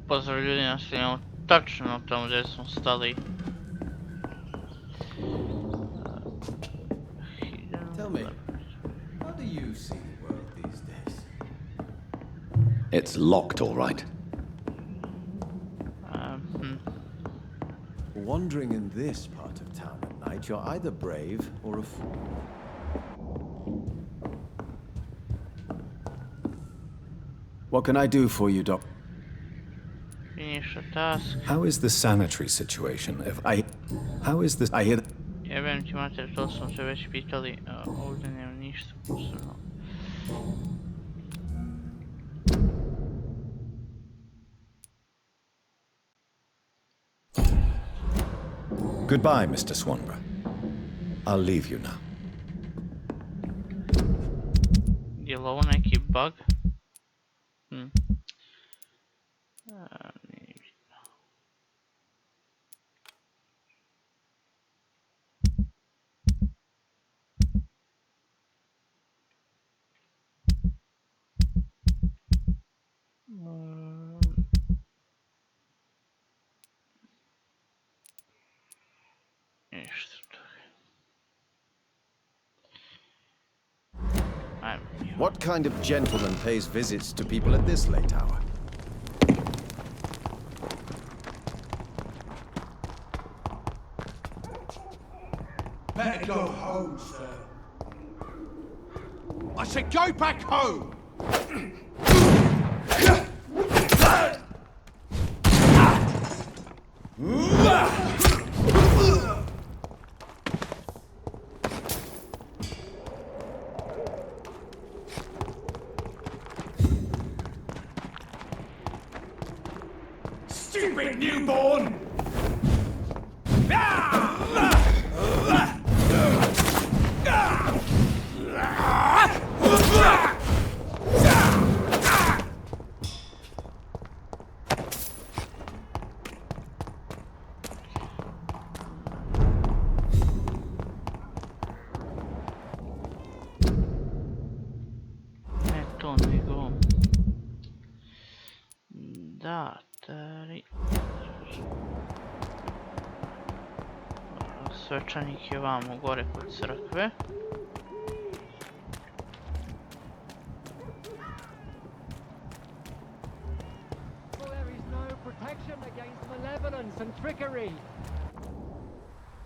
Pozdrav ljudi, nastavljamo tačno tamo gdje smo stali. Tell me, how do you see the world these days? It's locked, all right. Wandering in this part of town at night, you're either brave or a fool. What can I do for you, Doc? Finish a task. How is the sanitary situation? How is this? I hear. Jebem ti mater, to smo se već pitali, ovdje nema ništa posebno. Goodbye, Mr. Swanborough. I'll leave you now. Je li ovo neki bug? Nije bitno. Ništa toga. What kind of gentleman pays visits to people at this late hour? Better go home, sir. I said go back home! Stupid newborn! Svečanik je vamo gore kod crkve. There is no protection against malevolence and trickery.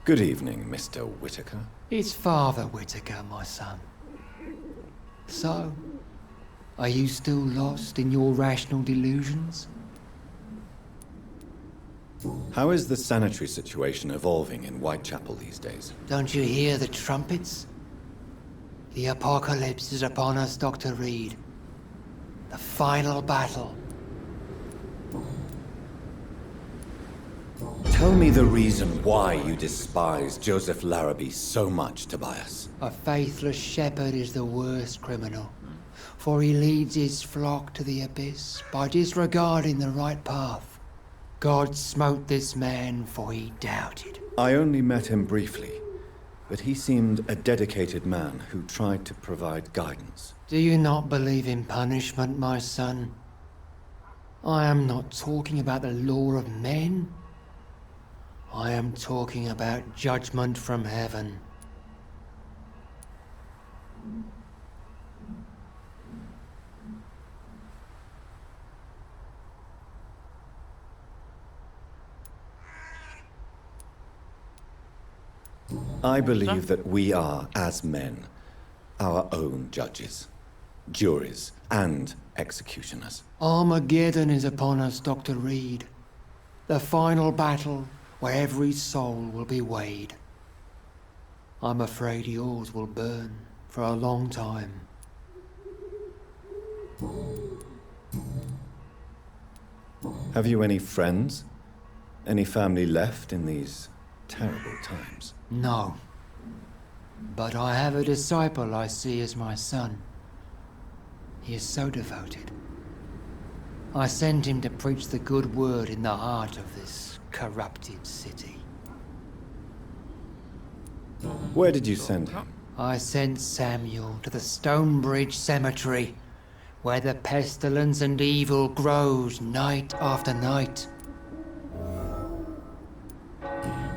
Good evening, Mr. Whitaker. It's Father Whitaker, my son. So, are you still lost in your rational delusions? How is the sanitary situation evolving in Whitechapel these days? Don't you hear the trumpets? The apocalypse is upon us, Dr. Reid. The final battle. Tell me the reason why you despise Joseph Larrabee so much, Tobias. A faithless shepherd is the worst criminal, for he leads his flock to the abyss by disregarding the right path. God smote this man, for he doubted. I only met him briefly, but he seemed a dedicated man who tried to provide guidance. Do you not believe in punishment, my son? I am not talking about the law of men. I am talking about judgment from heaven. I believe that we are, as men, our own judges, juries, and executioners. Armageddon is upon us, Dr. Reid. The final battle where every soul will be weighed. I'm afraid yours will burn for a long time. Have you any friends? Any family left in these terrible times? No. But I have a disciple I see as my son. He is so devoted. I sent him to preach the good word in the heart of this corrupted city. Where did you send him? I sent Samuel to the Stonebridge Cemetery, where the pestilence and evil grows night after night.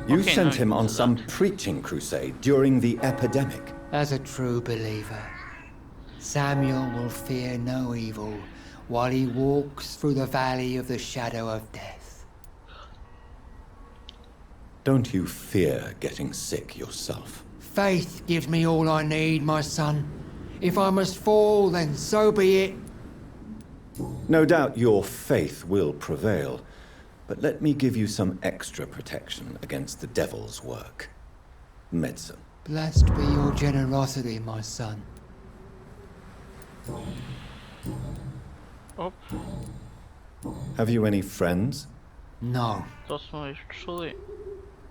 You Okay, sent no, him on it's some that. preaching crusade during the epidemic. As a true believer, Samuel will fear no evil while he walks through the valley of the shadow of death. Don't you fear getting sick yourself? Faith gives me all I need, my son. If I must fall, then so be it. No doubt your faith will prevail, but let me give you some extra protection against the devil's work. Medicine. Blessed be your generosity, my son. Op, Have you any friends? No. to smo već čuli.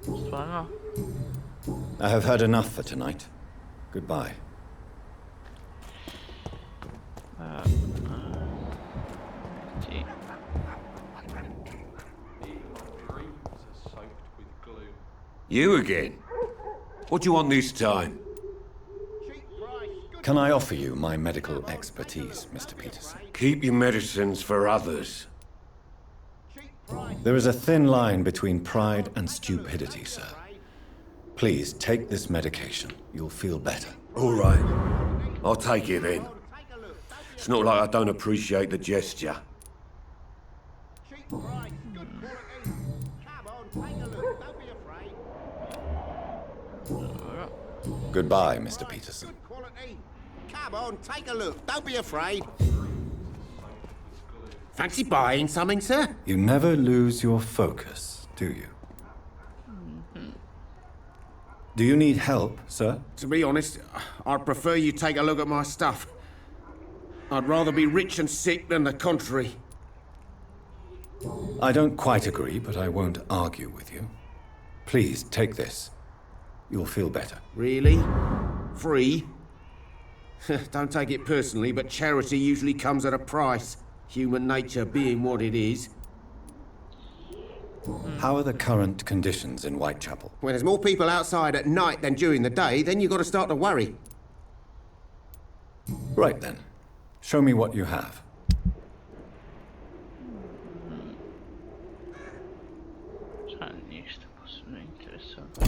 Stvarno? I have heard enough for tonight. Goodbye. Ti. You again? What do you want this time? Can I offer you my medical expertise, Mr. Peterson? Keep your medicines for others. There is a thin line between pride and stupidity, sir. Please take this medication. You'll feel better. All right. I'll take it then. It's not like I don't appreciate the gesture. Goodbye, Mr. Peterson. Come on, take a look. Don't be afraid. Fancy buying something, sir? You never lose your focus, do you? Do you need help, sir? To be honest, I'd prefer you take a look at my stuff. I'd rather be rich and sick than the contrary. I don't quite agree, but I won't argue with you. Please, take this. You'll feel better. Really? Free? Don't take it personally, but charity usually comes at a price. Human nature being what it is. How are the current conditions in Whitechapel? When there's more people outside at night than during the day, then you've got to start to worry. Right then. Show me what you have. Sad ništa posebno interesantno.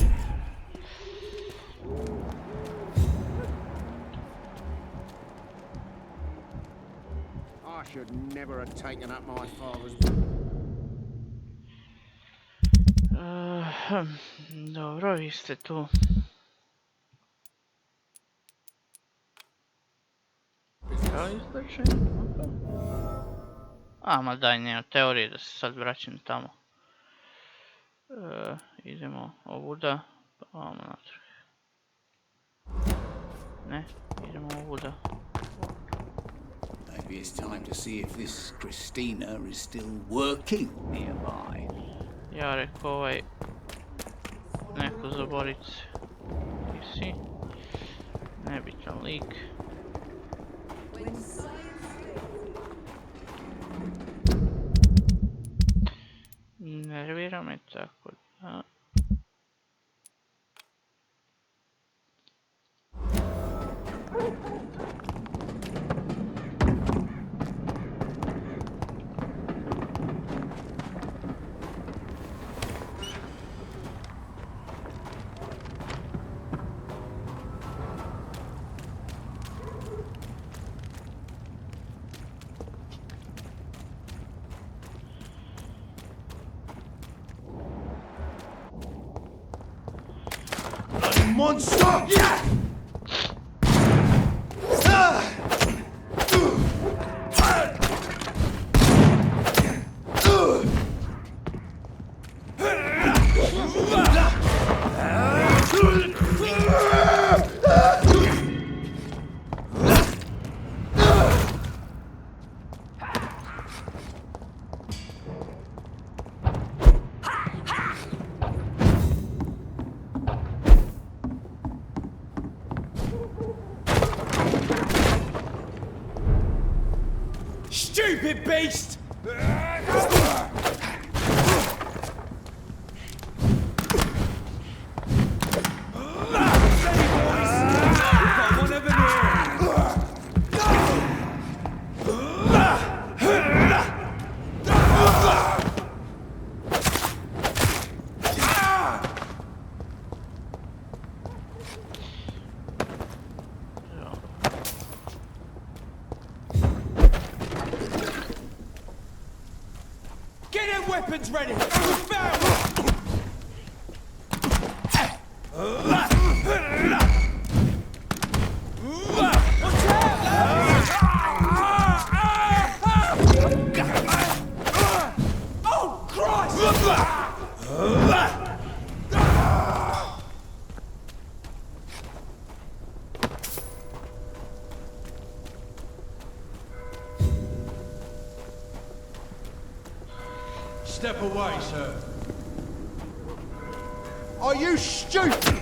I should never have taken up my father's... Dobro, vi ste tu. Kao izlečenje? Ma daj, nema teorije da se sad vraćam tamo. Idemo ovuda, pa vamo natrag. Ne, idemo ovuda. Maybe it's time to see if this Christina is still working nearby. Ja rekao neko za Borice. Ti si. Nebitan lik. Nervira me tako da... Monster! Yeah! Stupid beast! Steady, boys! We've got one of them here! Get weapons ready! We found one! Watch out, lads! Oh, Christ! Step away, sir. Are you stupid?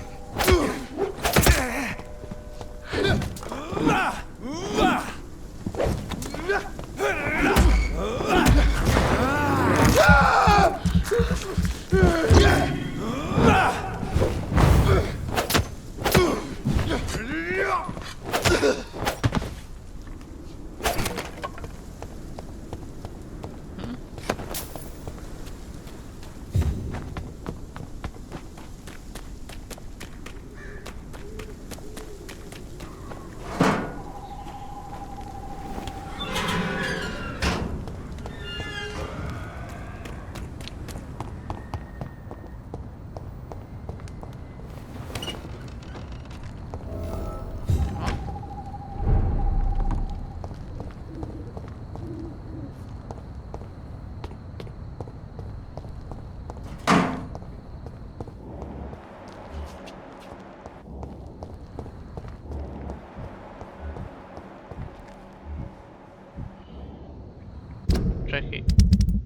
Czekaj.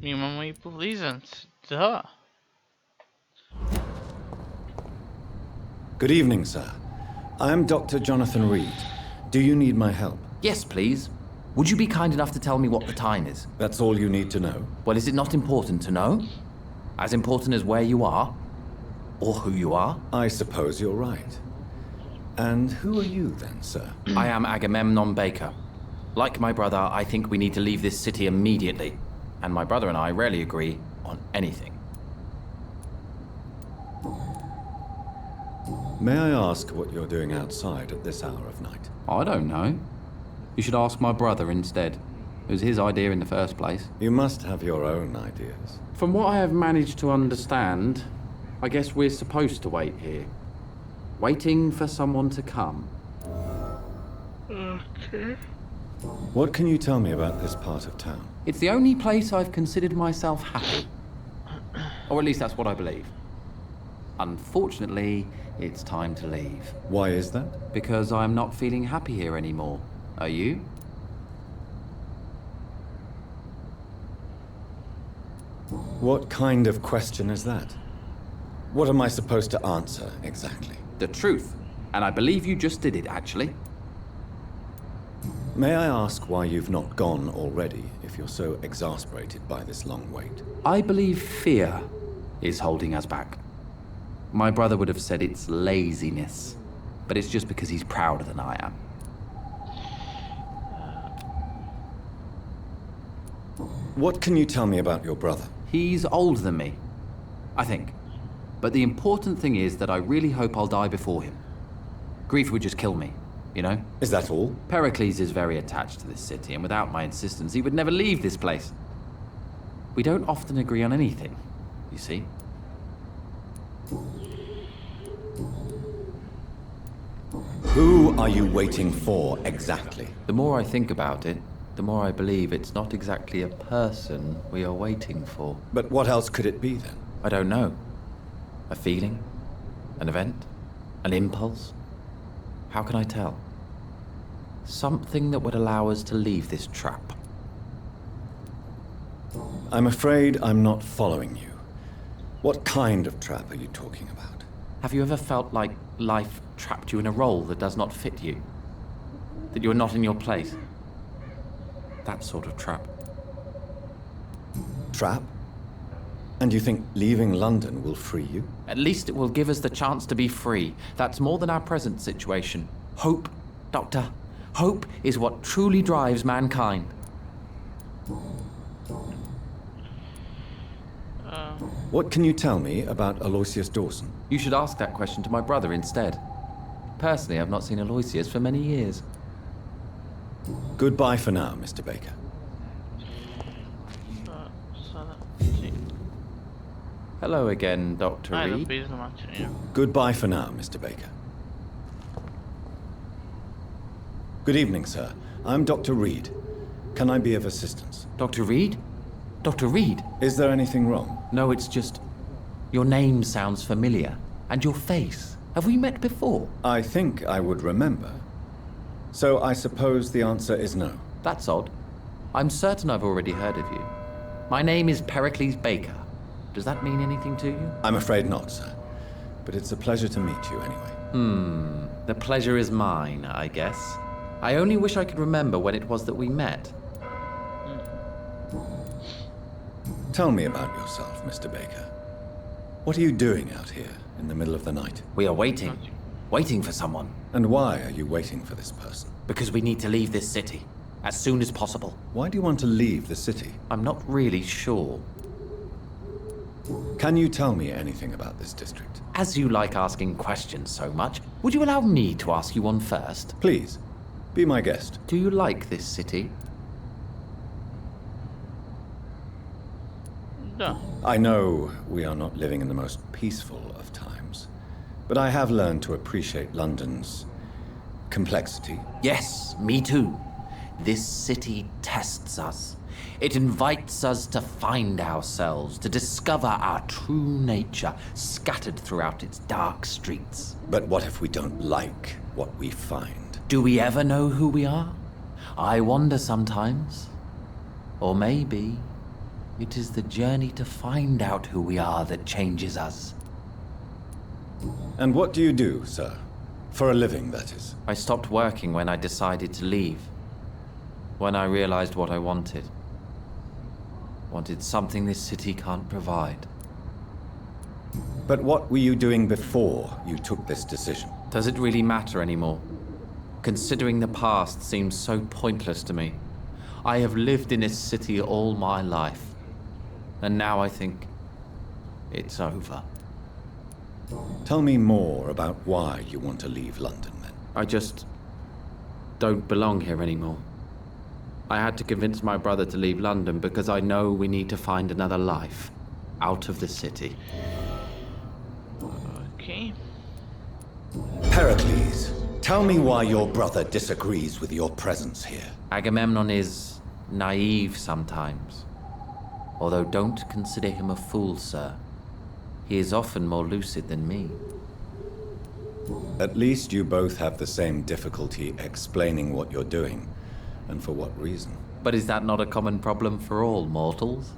Mimo mojej poblizant. Da. Good evening, sir. I am Dr. Jonathan Reid. Do you need my help? Yes, please. Would you be kind enough to tell me what the time is? That's all you need to know. Well, is it not important to know? As important as where you are? Or who you are? I suppose you're right. And who are you then, sir? I am Agamemnon Baker. Like my brother, I think we need to leave this city immediately. And my brother and I rarely agree on anything. May I ask what you're doing outside at this hour of night? I don't know. You should ask my brother instead. It was his idea in the first place. You must have your own ideas. From what I have managed to understand, I guess we're supposed to wait here. Waiting for someone to come. Okay. What can you tell me about this part of town? It's the only place I've considered myself happy. Or at least that's what I believe. Unfortunately, it's time to leave. Why is that? Because I'm not feeling happy here anymore. Are you? What kind of question is that? What am I supposed to answer, exactly? The truth. And I believe you just did it, actually. May I ask why you've not gone already, if you're so exasperated by this long wait? I believe fear is holding us back. My brother would have said it's laziness, but it's just because he's prouder than I am. What can you tell me about your brother? He's older than me, I think. But the important thing is that I really hope I'll die before him. Grief would just kill me, you know? Is that all? Pericles is very attached to this city, and without my insistence, he would never leave this place. We don't often agree on anything, you see? Who are you waiting for, exactly? The more I think about it, the more I believe it's not exactly a person we are waiting for. But what else could it be, then? I don't know. A feeling? An event? An impulse? How can I tell? Something that would allow us to leave this trap. I'm afraid I'm not following you. What kind of trap are you talking about? Have you ever felt like life trapped you in a role that does not fit you? That you're not in your place? That sort of trap. Trap? And you think leaving London will free you? At least it will give us the chance to be free. That's more than our present situation. Hope, Doctor. Hope is what truly drives mankind. What can you tell me about Aloysius Dawson? You should ask that question to my brother instead. Personally, I've not seen Aloysius for many years. Goodbye for now, Mr. Baker. Hello again, Dr. Ajde, Reid. izdomaćeni. Goodbye for now, Mr. Baker. Good evening, sir. I'm Dr. Reid. Can I be of assistance? Dr. Reid? Dr. Reid? Is there anything wrong? No, it's just... Your name sounds familiar. And your face. Have we met before? I think I would remember. So I suppose the answer is no. That's odd. I'm certain I've already heard of you. My name is Pericles Baker. Does that mean anything to you? I'm afraid not, sir. But it's a pleasure to meet you anyway. The pleasure is mine, I guess. I only wish I could remember when it was that we met. Tell me about yourself, Mr. Baker. What are you doing out here in the middle of the night? We are waiting. Waiting for someone. And why are you waiting for this person? Because we need to leave this city. As soon as possible. Why do you want to leave the city? I'm not really sure. Can you tell me anything about this district? As you like asking questions so much, would you allow me to ask you one first? Please, be my guest. Do you like this city? Da. I know we are not living in the most peaceful of times, but I have learned to appreciate London's complexity. Yes, me too. This city tests us. It invites us to find ourselves, to discover our true nature scattered throughout its dark streets. But what if we don't like what we find? Do we ever know who we are? I wonder sometimes. Or maybe it is the journey to find out who we are that changes us. And what do you do, sir? For a living, that is. I stopped working when I decided to leave. When I realized what I wanted. Wanted something this city can't provide. But what were you doing before you took this decision? Does it really matter anymore? Considering the past seems so pointless to me. I have lived in this city all my life. And now I think it's over. Tell me more about why you want to leave London, then. I just don't belong here anymore. I had to convince my brother to leave London because I know we need to find another life out of the city. Okay. Pericles, tell me why your brother disagrees with your presence here. Agamemnon is naive sometimes. Although don't consider him a fool, sir. He is often more lucid than me. At least you both have the same difficulty explaining what you're doing, and for what reason. But is that not a common problem for all mortals?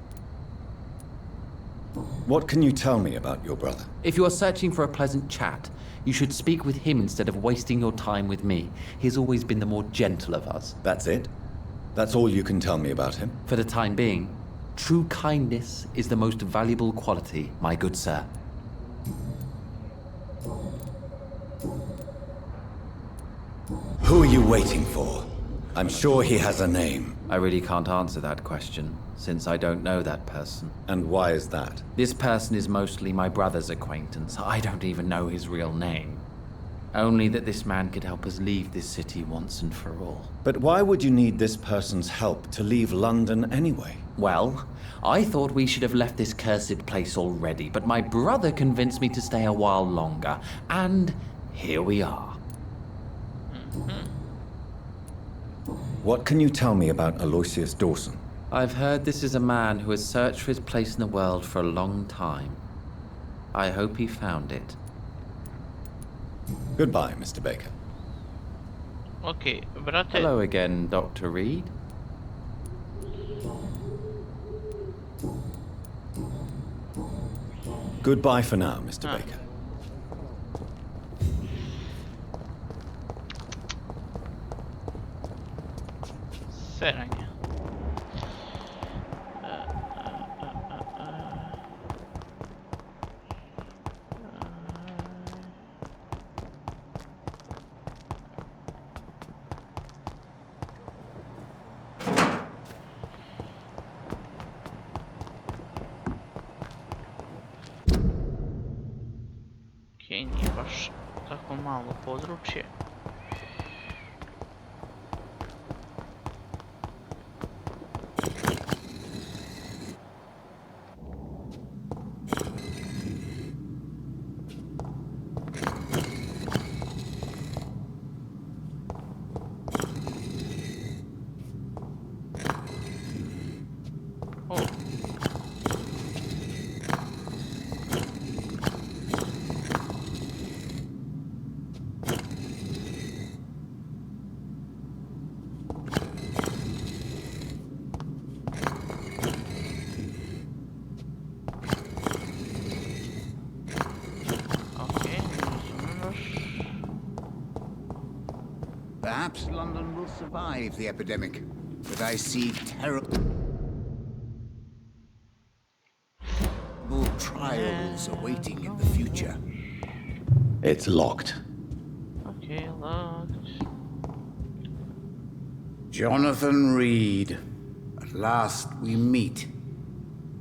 What can you tell me about your brother? If you are searching for a pleasant chat, you should speak with him instead of wasting your time with me. He has always been the more gentle of us. That's it? That's all you can tell me about him? For the time being, true kindness is the most valuable quality, my good sir. Who are you waiting for? I'm sure he has a name. I really can't answer that question, since I don't know that person. And why is that? This person is mostly my brother's acquaintance. I don't even know his real name. Only that this man could help us leave this city once and for all. But why would you need this person's help to leave London anyway? Well, I thought we should have left this cursed place already, but my brother convinced me to stay a while longer, and here we are. What can you tell me about Aloysius Dawson? I've heard this is a man who has searched for his place in the world for a long time. I hope he found it. Goodbye, Mr. Baker. Ok, brate. Hello again, Dr. Reid. Goodbye for now, Mr. Baker. Seranje. Okej, nije baš tako malo područje. Oh. Perhaps London will survive the epidemic, but I see terrible trials awaiting in the future. It's locked. Okay, locked. Jonathan Reid. At last we meet.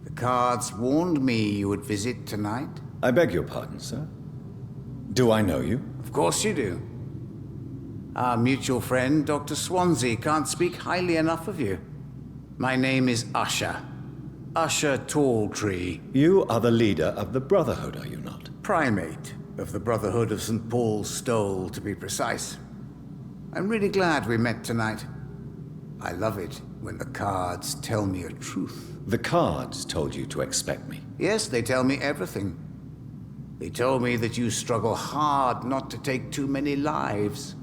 The cards warned me you would visit tonight. I beg your pardon, sir. Do I know you? Of course you do. Our mutual friend, Dr. Swansea, can't speak highly enough of you. My name is Usher. Usher Talltree. You are the leader of the Brotherhood, are you not? Primate of the Brotherhood of St. Paul's Stole, to be precise. I'm really glad we met tonight. I love it when the cards tell me a truth. The cards told you to expect me. Yes, they tell me everything. They told me that you struggle hard not to take too many lives.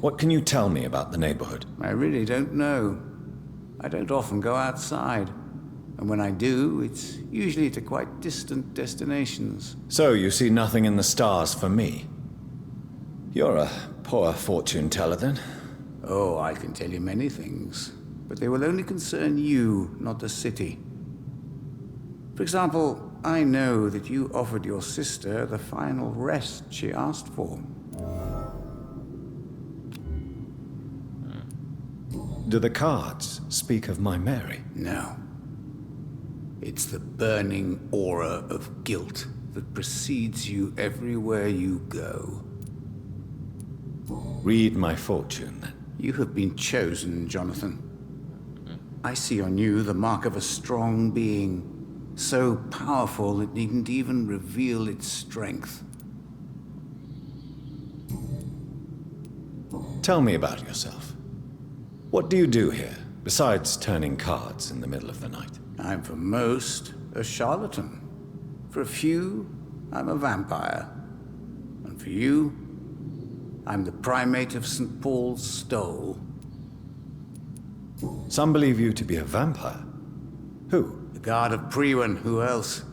What can you tell me about the neighborhood? I really don't know. I don't often go outside. And when I do, it's usually to quite distant destinations. So you see nothing in the stars for me? You're a poor fortune teller, then? Oh, I can tell you many things. But they will only concern you, not the city. For example, I know that you offered your sister the final rest she asked for. Do the cards speak of my Mary? No. It's the burning aura of guilt that precedes you everywhere you go. Read my fortune, then. You have been chosen, Jonathan. I see on you the mark of a strong being, so powerful it needn't even reveal its strength. Tell me about yourself. What do you do here, besides turning cards in the middle of the night? I'm for most a charlatan. For a few, I'm a vampire. And for you, I'm the primate of St. Paul's Stole. Some believe you to be a vampire. Who? The guard of Prewan, who else?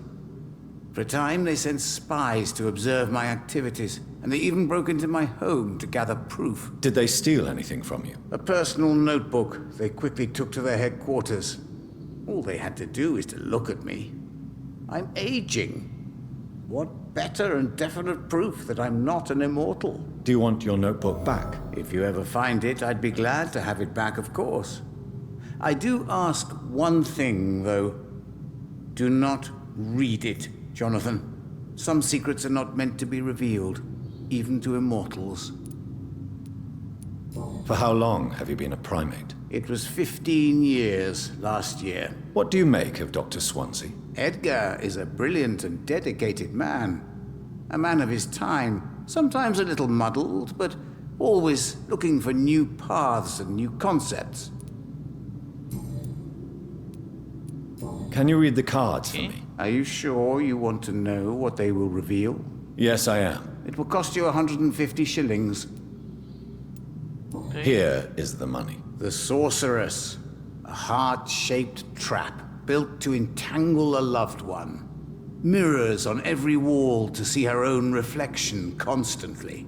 For a time, they sent spies to observe my activities, and they even broke into my home to gather proof. Did they steal anything from you? A personal notebook they quickly took to their headquarters. All they had to do is to look at me. I'm aging. What better and definite proof that I'm not an immortal? Do you want your notebook back? If you ever find it, I'd be glad to have it back, of course. I do ask one thing, though. Do not read it, Jonathan. Some secrets are not meant to be revealed, even to immortals. For how long have you been a primate? It was 15 years last year. What do you make of Dr. Swansea? Edgar is a brilliant and dedicated man. A man of his time, sometimes a little muddled, but always looking for new paths and new concepts. Can you read the cards for me? Are you sure you want to know what they will reveal? Yes, I am. It will cost you 150 shillings. Okay. Here is the money. The Sorceress. A heart-shaped trap built to entangle a loved one. Mirrors on every wall to see her own reflection constantly.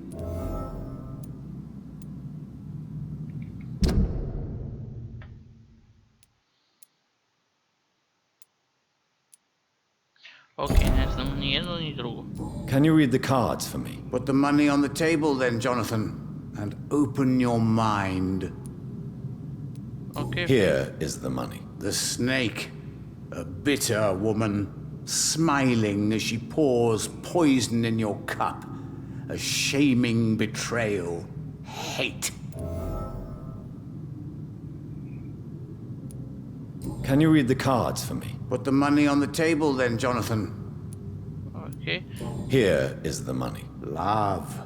Ok, ne znamo ni jedno ni drugo. Can you read the cards for me? Put the money on the table then, Jonathan, and open your mind. Ok. Here is the money. The snake, a bitter woman, smiling as she pours poison in your cup. A shaming betrayal. Hate. Can you read the cards for me? Put the money on the table then, Jonathan. Ok. Here is the money. Love.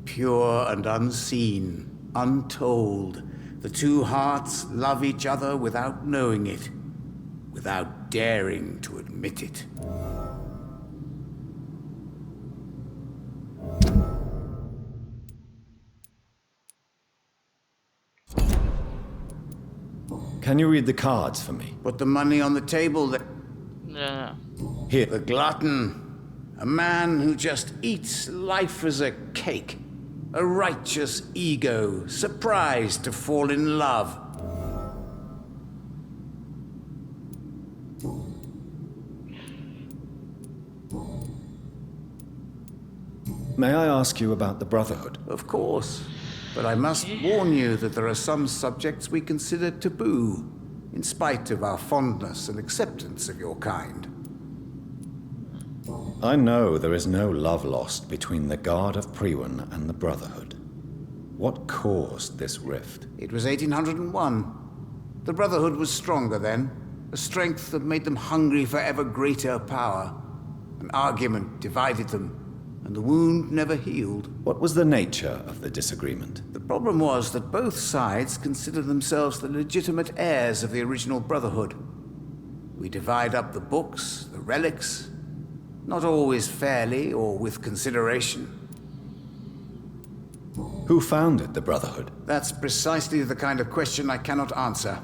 Pure and unseen. untold. The two hearts love each other without knowing it, without daring to admit it. Can you read the cards for me? Put the money on the table that... Yeah. Here. The glutton. A man who just eats life as a cake. A righteous ego, surprised to fall in love. May I ask you about the Brotherhood? Of course. But I must warn you that there are some subjects we consider taboo, in spite of our fondness and acceptance of your kind. I know there is no love lost between the Guard of Priwen and the Brotherhood. What caused this rift? It was 1801. The Brotherhood was stronger then, a strength that made them hungry for ever greater power. An argument divided them, and the wound never healed. What was the nature of the disagreement? The problem was that both sides considered themselves the legitimate heirs of the original Brotherhood. We divide up the books, the relics, not always fairly or with consideration. Who founded the Brotherhood? That's precisely the kind of question I cannot answer.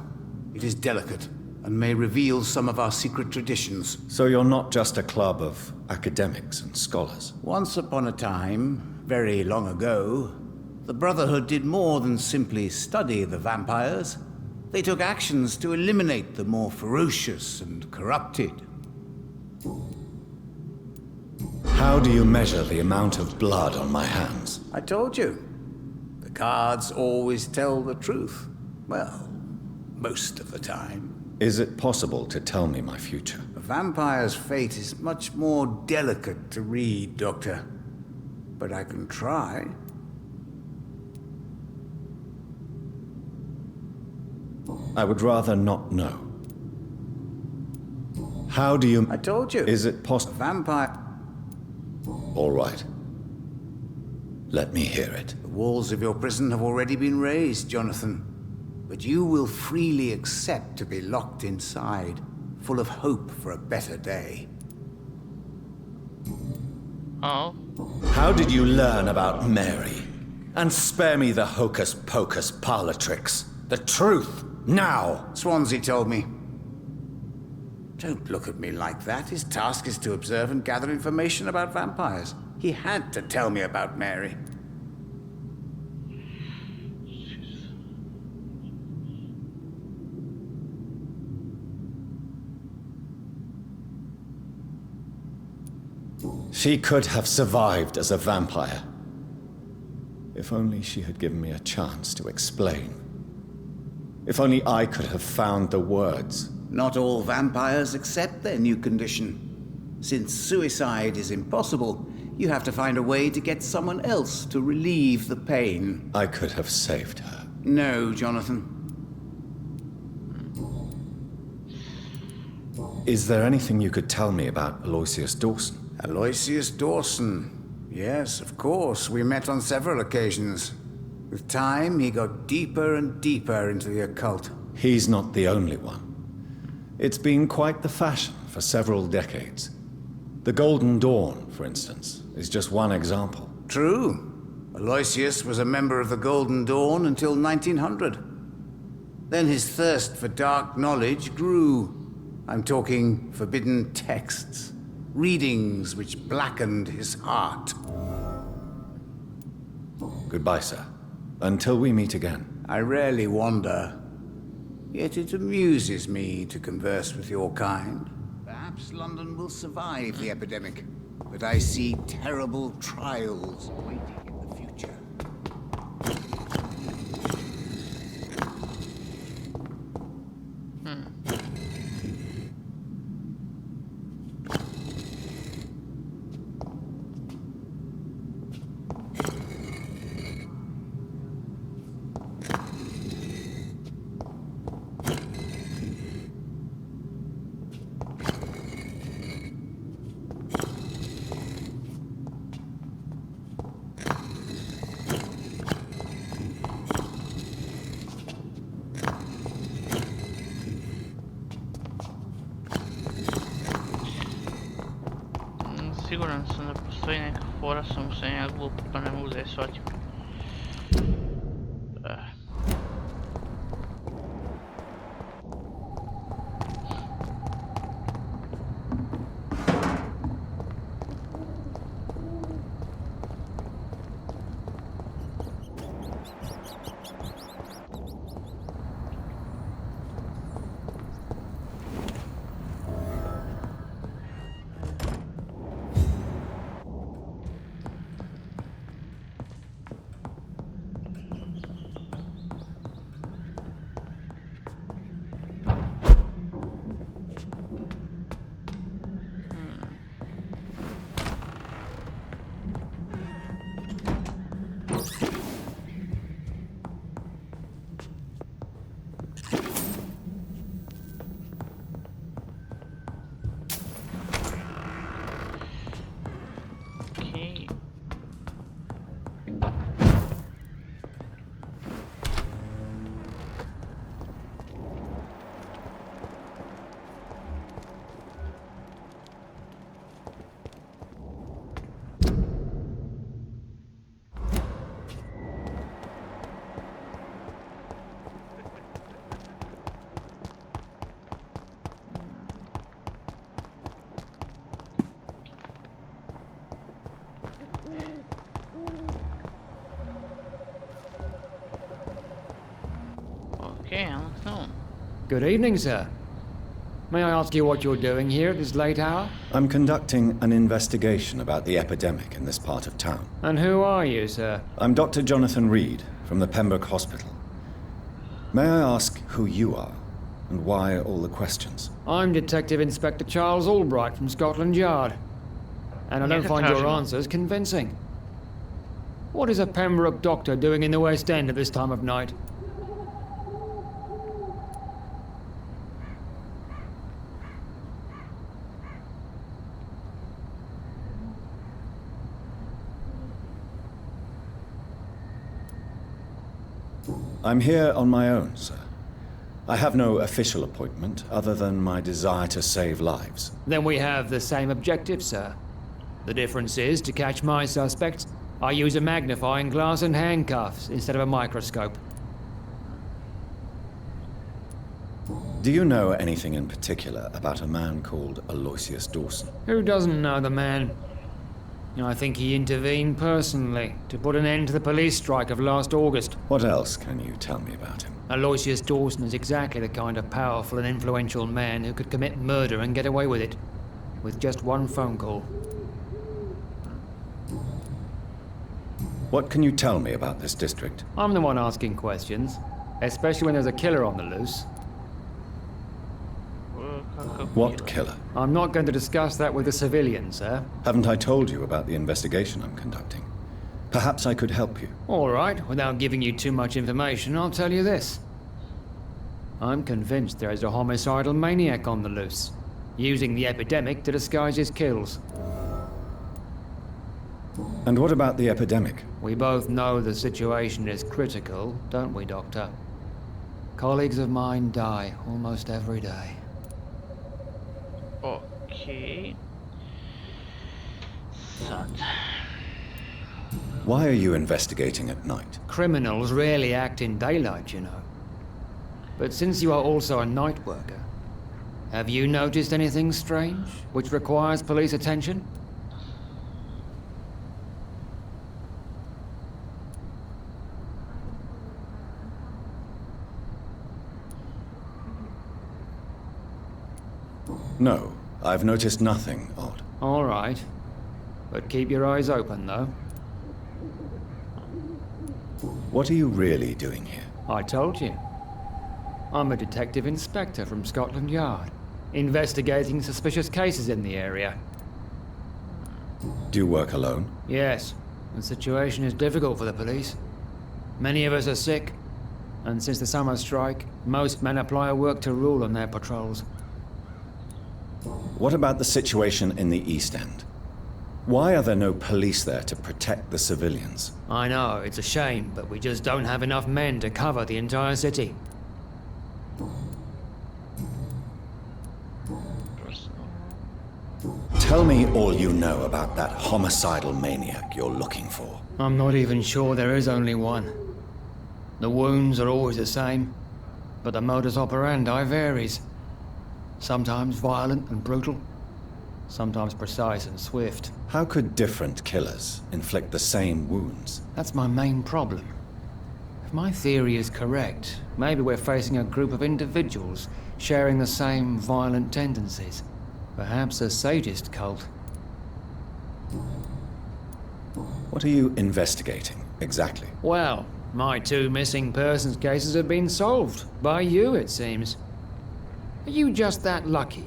It is delicate, and may reveal some of our secret traditions. So you're not just a club of academics and scholars? Once upon a time, very long ago, the Brotherhood did more than simply study the vampires. They took actions to eliminate the more ferocious and corrupted. How do you measure the amount of blood on my hands? I told you. The cards always tell the truth. Well, most of the time. Is it possible to tell me my future? A vampire's fate is much more delicate to read, Doctor. But I can try. I would rather not know. How do you... I told you. Is it A possible? vampire... All right. Let me hear it. The walls of your prison have already been raised, Jonathan. But you will freely accept to be locked inside, full of hope for a better day. Oh. How did you learn about Mary? And spare me the hocus-pocus parlor tricks. The truth, now! Swansea told me. Don't look at me like that. His task is to observe and gather information about vampires. He had to tell me about Mary. She could have survived as a vampire. If only she had given me a chance to explain. If only I could have found the words. Not all vampires accept their new condition. Since suicide is impossible, you have to find a way to get someone else to relieve the pain. I could have saved her. No, Jonathan. Is there anything you could tell me about Aloysius Dawson? Aloysius Dawson. Yes, of course. We met on several occasions. With time, he got deeper and deeper into the occult. He's not the only one. It's been quite the fashion for several decades. The Golden Dawn, for instance, is just one example. True. Aloysius was a member of the Golden Dawn until 1900. Then his thirst for dark knowledge grew. I'm talking forbidden texts, readings which blackened his heart. Goodbye, sir. Until we meet again. I rarely wander. Yet it amuses me to converse with your kind. Perhaps London will survive the epidemic, but I see terrible trials waiting in the future. siguran sam da postoji neka fora, samo sam ja glup pa ne mogu da je shvatim. Okay, I'm home. Good evening, sir. May I ask you what you're doing here at this late hour? I'm conducting an investigation about the epidemic in this part of town. And who are you, sir? I'm Dr. Jonathan Reid from the Pembroke Hospital. May I ask who you are and why all the questions? I'm Detective Inspector Charles Albright from Scotland Yard. And I don't find your answers convincing. What is a Pembroke doctor doing in the West End at this time of night? I'm here on my own, sir. I have no official appointment other than my desire to save lives. Then we have the same objective, sir. The difference is, to catch my suspects, I use a magnifying glass and handcuffs instead of a microscope. Do you know anything in particular about a man called Aloysius Dawson? Who doesn't know the man? I think he intervened personally to put an end to the police strike of last August. What else can you tell me about him? Aloysius Dawson is exactly the kind of powerful and influential man who could commit murder and get away with it, with just one phone call. What can you tell me about this district? I'm the one asking questions, especially when there's a killer on the loose. What killer? I'm not going to discuss that with the civilians, sir. Haven't I told you about the investigation I'm conducting? Perhaps I could help you. All right, without giving you too much information, I'll tell you this. I'm convinced there is a homicidal maniac on the loose, using the epidemic to disguise his kills. And what about the epidemic? We both know the situation is critical, don't we, Doctor? Colleagues of mine die almost every day. Okay. Sad. Why are you investigating at night? Criminals rarely act in daylight, you know. But since you are also a night worker, have you noticed anything strange which requires police attention? No, I've noticed nothing odd. All right. But keep your eyes open, though. What are you really doing here? I told you. I'm a detective inspector from Scotland Yard, investigating suspicious cases in the area. Do you work alone? Yes, the situation is difficult for the police. Many of us are sick, and since the summer strike, most men apply a work to rule on their patrols. What about the situation in the East End? Why are there no police there to protect the civilians? I know, it's a shame, but we just don't have enough men to cover the entire city. Tell me all you know about that homicidal maniac you're looking for. I'm not even sure there is only one. The wounds are always the same, but the modus operandi varies. Sometimes violent and brutal, sometimes precise and swift. How could different killers inflict the same wounds? That's my main problem. If my theory is correct, maybe we're facing a group of individuals sharing the same violent tendencies. Perhaps a sadist cult. What are you investigating, exactly? Well, my 2 missing persons cases have been solved. By you, it seems. Are you just that lucky?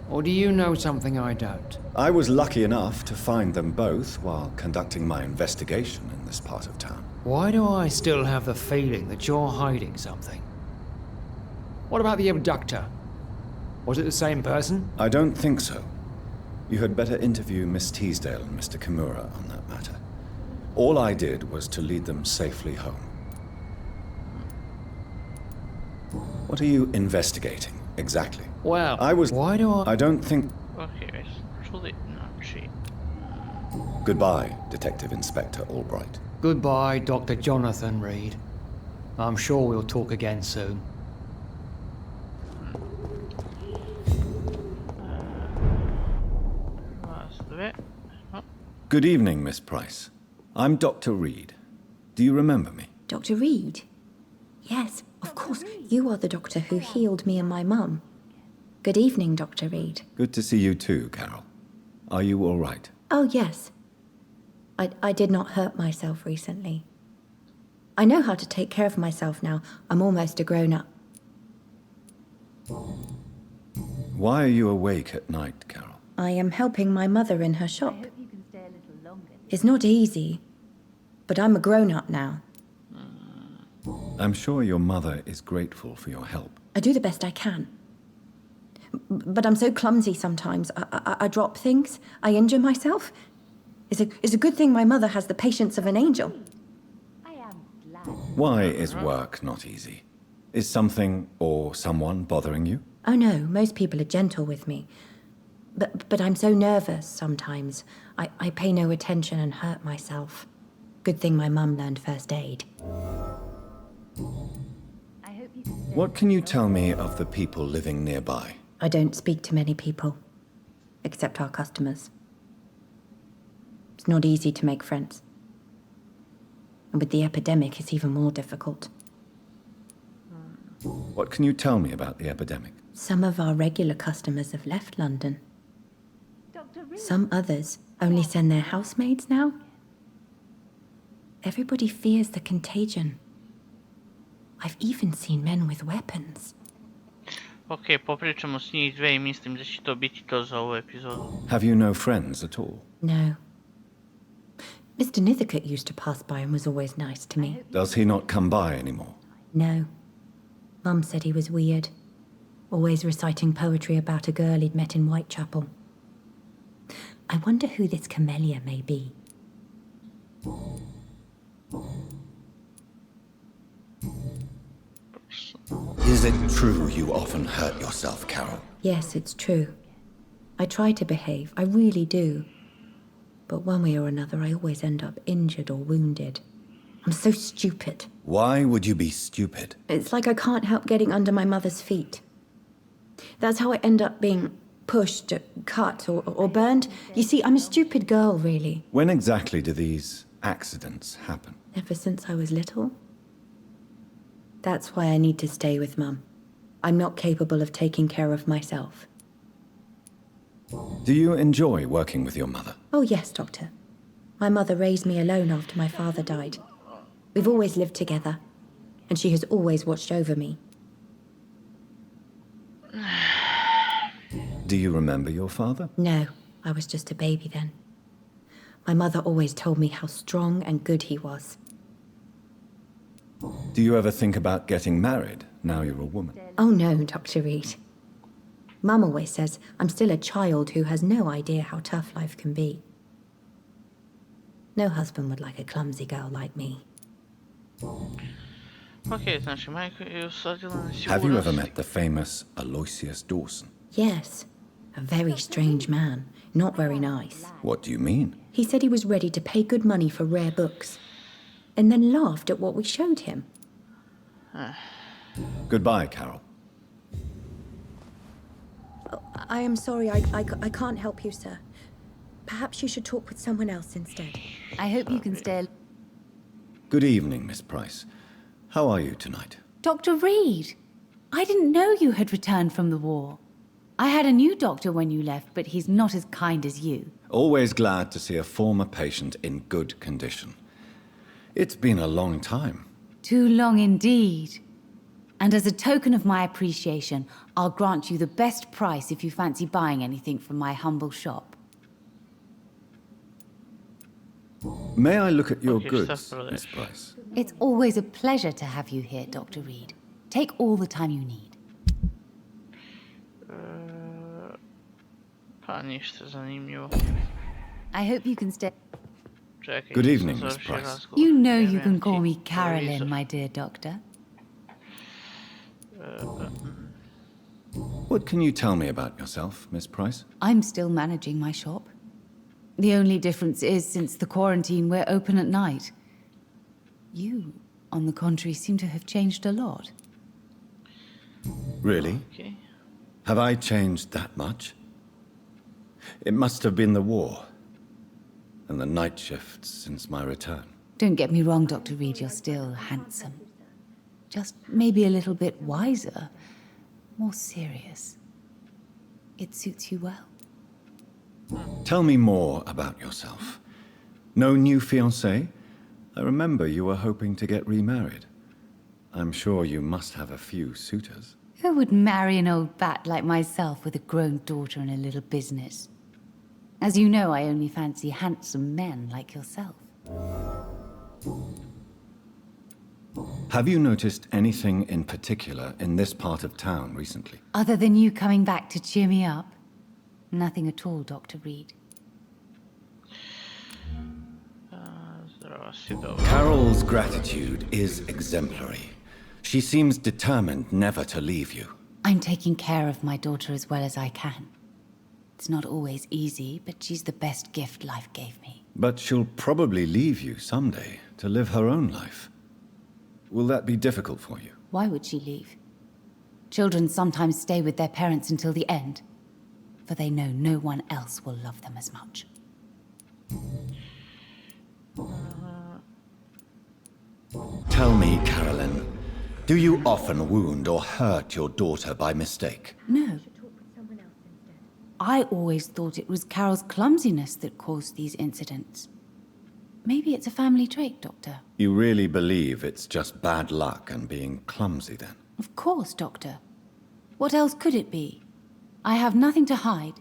Or do you know something I don't? I was lucky enough to find them both while conducting my investigation in this part of town. Why do I still have the feeling that you're hiding something? What about the abductor? Was it the same person? I don't think so. You had better interview Miss Teasdale and Mr. Kimura on that matter. All I did was to lead them safely home. What are you investigating, exactly? Well, Why do I don't think... Ok, već smo čuli, znači... Goodbye, Detective Inspector Albright. Goodbye, Dr. Jonathan Reid. I'm sure we'll talk again soon. Vas dve. No. Good evening, Miss Price. I'm Dr. Reid. Do you remember me? Dr. Reid? Yes, of course. You are the doctor who healed me and my mum. Good evening, Dr. Reid. Good to see you too, Carol. Are you all right? Oh, yes. I did not hurt myself recently. I know how to take care of myself now. I'm almost a grown-up. Why are you awake at night, Carol? I am helping my mother in her shop. It's not easy, but I'm a grown-up now. I'm sure your mother is grateful for your help. I do the best I can. But I'm so clumsy sometimes. I drop things. I injure myself. It's a good thing my mother has the patience of an angel. Why is work not easy? Is something or someone bothering you? Oh no, most people are gentle with me. But I'm so nervous sometimes. I pay no attention and hurt myself. Good thing my mum learned first aid. What can you tell me of the people living nearby? I don't speak to many people, except our customers. It's not easy to make friends. And with the epidemic, it's even more difficult. What can you tell me about the epidemic? Some of our regular customers have left London. Some others only send their housemaids now. Everybody fears the contagion. I've even seen men with weapons. Ok, popričamo s njih dve I mislim da će to biti to za ovu epizodu. Have you no friends at all? No. Mr. Nithercote used to pass by and was always nice to me. Does he not come by anymore? No. Mum said he was weird. Always reciting poetry about a girl he'd met in Whitechapel. I wonder who this camellia may be. Is it true you often hurt yourself, Carol? Yes, it's true. I try to behave, I really do. But one way or another, I always end up injured or wounded. I'm so stupid. Why would you be stupid? It's like I can't help getting under my mother's feet. That's how I end up being pushed, cut, or burned. You see, I'm a stupid girl, really. When exactly do these accidents happen? Ever since I was little. That's why I need to stay with Mum. I'm not capable of taking care of myself. Do you enjoy working with your mother? Oh, yes, Doctor. My mother raised me alone after my father died. We've always lived together, and she has always watched over me. Do you remember your father? No, I was just a baby then. My mother always told me how strong and good he was. Do you ever think about getting married now you're a woman? Oh no, Dr. Reid. Mum always says I'm still a child who has no idea how tough life can be. No husband would like a clumsy girl like me. Ok, znači majka je usadila na sigurnost. Have you ever met the famous Aloysius Dawson? Yes, A very strange man. Not very nice. What do you mean? He said he was ready to pay good money for rare books, and then laughed at what we showed him. Goodbye, Carol. Oh, I am sorry, I can't help you, sir. Perhaps you should talk with someone else instead. I hope you can stay. Good evening, Miss Price. How are you tonight? Dr. Reid! I didn't know you had returned from the war. I had a new doctor when you left, but he's not as kind as you. Always glad to see a former patient in good condition. It's been a long time. Too long indeed. And as a token of my appreciation, I'll grant you the best price if you fancy buying anything from my humble shop. May I look at your Okay, goods, stuff Miss Price? It's always a pleasure to have you here, Dr. Reid. Take all the time you need. Pa ništa zanimljivo. I hope you can stay. Čekaj, Good sam evening, Miss završio Price. razgovor. You know you Vjerujem can ti, call me to Carolyn, izor. my dear doctor. What can you tell me about yourself, Miss Price? I'm still managing my shop. The only difference is, since the quarantine, we're open at night. You, on the contrary, seem to have changed a lot. Really? Okay. Have I changed that much? It must have been the war and the night shifts since my return. Don't get me wrong, Dr. Reid, you're still handsome. Just maybe a little bit wiser, more serious. It suits you well. Tell me more about yourself. No new fiancé? I remember you were hoping to get remarried. I'm sure you must have a few suitors. Who would marry an old bat like myself with a grown daughter and a little business? As you know, I only fancy handsome men like yourself. Have you noticed anything in particular in this part of town recently? Other than you coming back to cheer me up? Nothing at all, Dr. Reid. Zdravo si, dobro. Carol's gratitude is exemplary. She seems determined never to leave you. I'm taking care of my daughter as well as I can. It's not always easy, but she's the best gift life gave me. But she'll probably leave you someday to live her own life. Will that be difficult for you? Why would she leave? Children sometimes stay with their parents until the end, for they know no one else will love them as much. Tell me, Carolyn, do you often wound or hurt your daughter by mistake? No. I always thought it was Carol's clumsiness that caused these incidents. Maybe it's a family trait, Doctor. You really believe it's just bad luck and being clumsy then? Of course, Doctor. What else could it be? I have nothing to hide.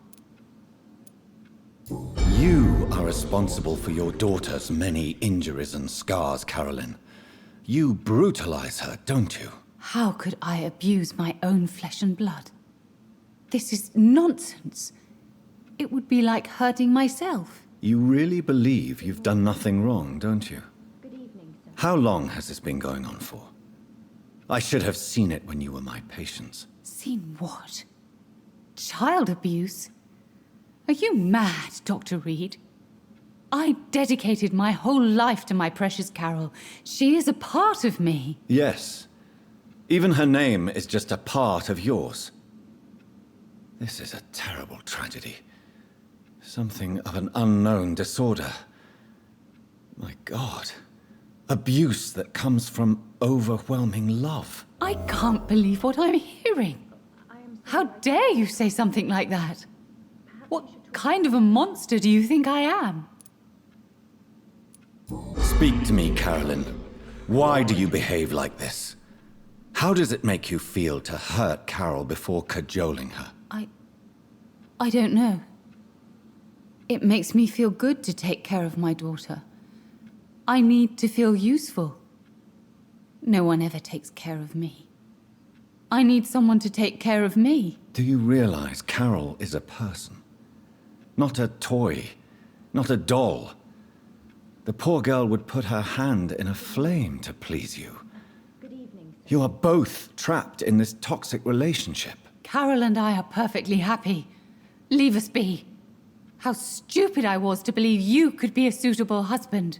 You are responsible for your daughter's many injuries and scars, Carolyn. You brutalize her, don't you? How could I abuse my own flesh and blood? This is nonsense. It would be like hurting myself. You really believe you've done nothing wrong, don't you? How long has this been going on for? I should have seen it when you were my patients. Seen what? Child abuse? Are you mad, Dr. Reid? I dedicated my whole life to my precious Carol. She is a part of me. Yes. Even her name is just a part of yours. This is a terrible tragedy. Something of an unknown disorder. My God. Abuse that comes from overwhelming love. I can't believe what I'm hearing. How dare you say something like that? What kind of a monster do you think I am? Speak to me, Carolyn. Why do you behave like this? How does it make you feel to hurt Carol before cajoling her? I don't know. It makes me feel good to take care of my daughter. I need to feel useful. No one ever takes care of me. I need someone to take care of me. Do you realize Carol is a person? Not a toy, not a doll. The poor girl would put her hand in a flame to please you. You are both trapped in this toxic relationship. Carol and I are perfectly happy. Leave us be. How stupid I was to believe you could be a suitable husband.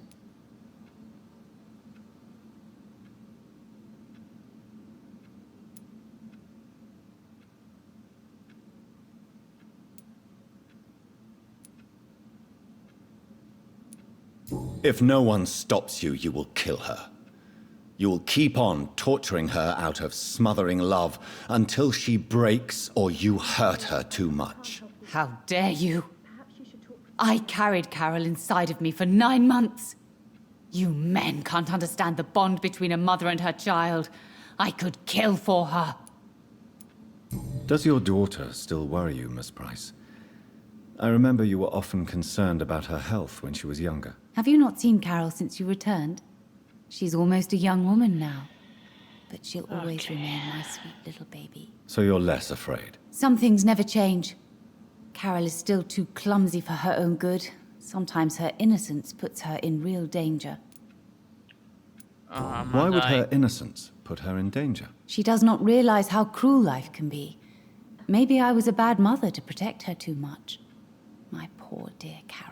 If no one stops you, you will kill her. You will keep on torturing her out of smothering love until she breaks or you hurt her too much. How dare you? I carried Carol inside of me for 9 months. You men can't understand the bond between a mother and her child. I could kill for her. Does your daughter still worry you, Miss Price? I remember you were often concerned about her health when she was younger. Have you not seen Carol since you returned? She's almost a young woman now. But she'll always remain my sweet little baby. So you're less afraid? Some things never change. Carol is still too clumsy for her own good. Sometimes her innocence puts her in real danger. Why would her innocence put her in danger? She does not realize how cruel life can be. Maybe I was a bad mother to protect her too much. My poor dear Carol.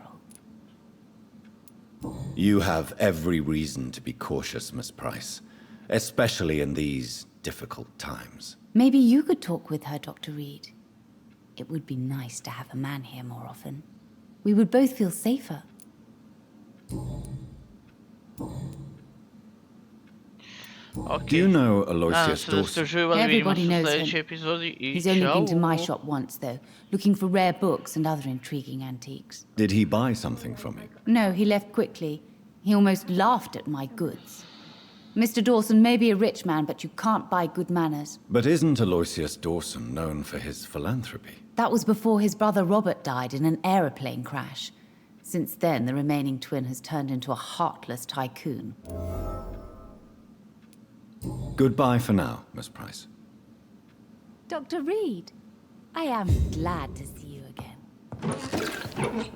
You have every reason to be cautious, Miss Price, especially in these difficult times. Maybe you could talk with her, Dr. Reid. It would be nice to have a man here more often. We would both feel safer. Okay. Do you know Aloysius Dawson? Everybody knows him. He's only been to my shop once, though, looking for rare books and other intriguing antiques. Did he buy something from you? No, he left quickly. He almost laughed at my goods. Mr. Dawson may be a rich man, but you can't buy good manners. But isn't Aloysius Dawson known for his philanthropy? That was before his brother Robert died in an aeroplane crash. Since then, the remaining twin has turned into a heartless tycoon. Goodbye for now, Miss Price. Dr. Reid, I am glad to see you again.